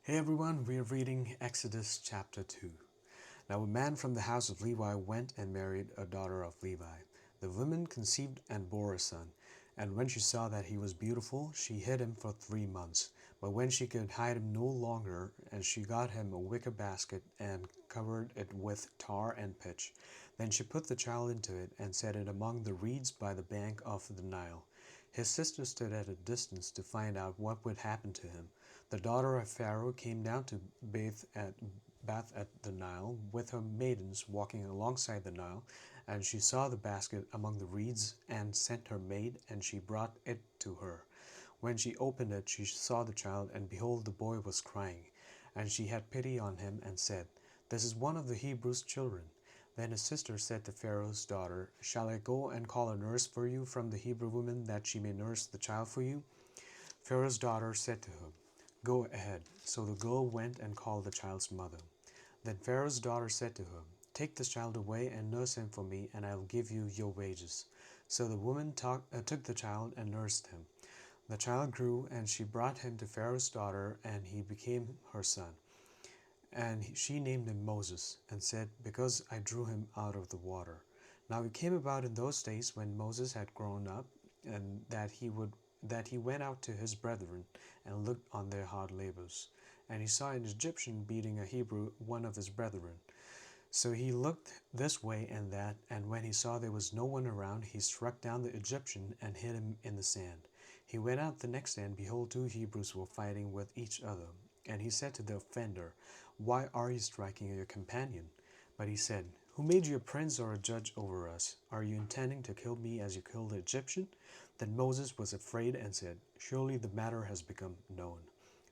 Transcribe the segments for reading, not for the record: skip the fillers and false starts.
Hey everyone, we are reading Exodus chapter 2. Now a man from the house of Levi went and married a daughter of Levi. The woman conceived and bore a son. And when she saw that he was beautiful, she hid him for 3 months. But when she could hide him no longer, and she got him a wicker basket and covered it with tar and pitch. Then she put the child into it and set it among the reeds by the bank of the Nile. His sister stood at a distance to find out what would happen to him. The daughter of Pharaoh came down to bath at the Nile with her maidens walking alongside the Nile, and she saw the basket among the reeds and sent her maid, and she brought it to her. When she opened it, she saw the child, and behold, the boy was crying. And she had pity on him and said, "This is one of the Hebrews' children." Then his sister said to Pharaoh's daughter, "Shall I go and call a nurse for you from the Hebrew women, that she may nurse the child for you?" Pharaoh's daughter said to her, "Go ahead." So the girl went and called the child's mother. Then Pharaoh's daughter said to her, "Take this child away and nurse him for me, and I will give you your wages." So the woman took the child and nursed him. The child grew, and she brought him to Pharaoh's daughter, and he became her son. And she named him Moses, and said, "Because I drew him out of the water." Now it came about in those days, when Moses had grown up, and that he went out to his brethren, and looked on their hard labors. And he saw an Egyptian beating a Hebrew, one of his brethren. So he looked this way and that, and when he saw there was no one around, he struck down the Egyptian and hid him in the sand. He went out the next day, and behold, two Hebrews were fighting with each other. And he said to the offender, "Why are you striking your companion?" But he said, "Who made you a prince or a judge over us? Are you intending to kill me as you killed the Egyptian?" Then Moses was afraid and said, "Surely the matter has become known."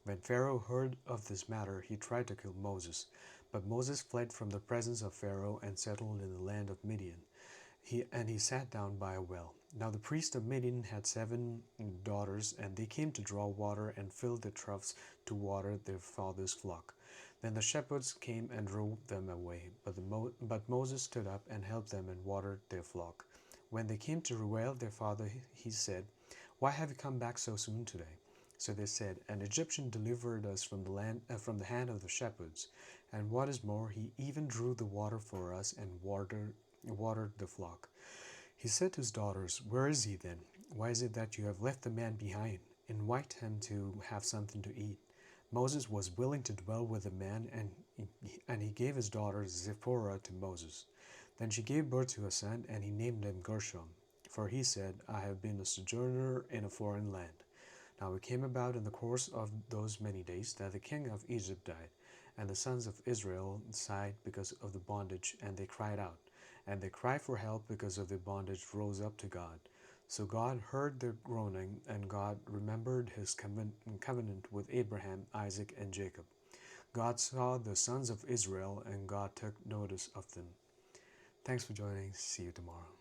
When Pharaoh heard of this matter, he tried to kill Moses. But Moses fled from the presence of Pharaoh and settled in the land of Midian. He sat down by a well. Now the priest of Midian had 7 daughters, and they came to draw water and filled their troughs to water their father's flock. Then the shepherds came and drove them away, but Moses stood up and helped them and watered their flock. When they came to Reuel their father, he said, "Why have you come back so soon today?" So they said, "An Egyptian delivered us from the hand of the shepherds, and what is more, he even drew the water for us and watered the flock." He said to his daughters, "Where is he then? Why is it that you have left the man behind? Invite him to have something to eat." Moses was willing to dwell with the man, and he gave his daughter Zipporah to Moses. Then she gave birth to a son, and he named him Gershom, for he said, "I have been a sojourner in a foreign land." Now it came about in the course of those many days that the king of Egypt died, and the sons of Israel sighed because of the bondage, and they cried out. And their cry for help because of their bondage rose up to God. So God heard their groaning, and God remembered his covenant with Abraham, Isaac, and Jacob. God saw the sons of Israel, and God took notice of them. Thanks for joining. See you tomorrow.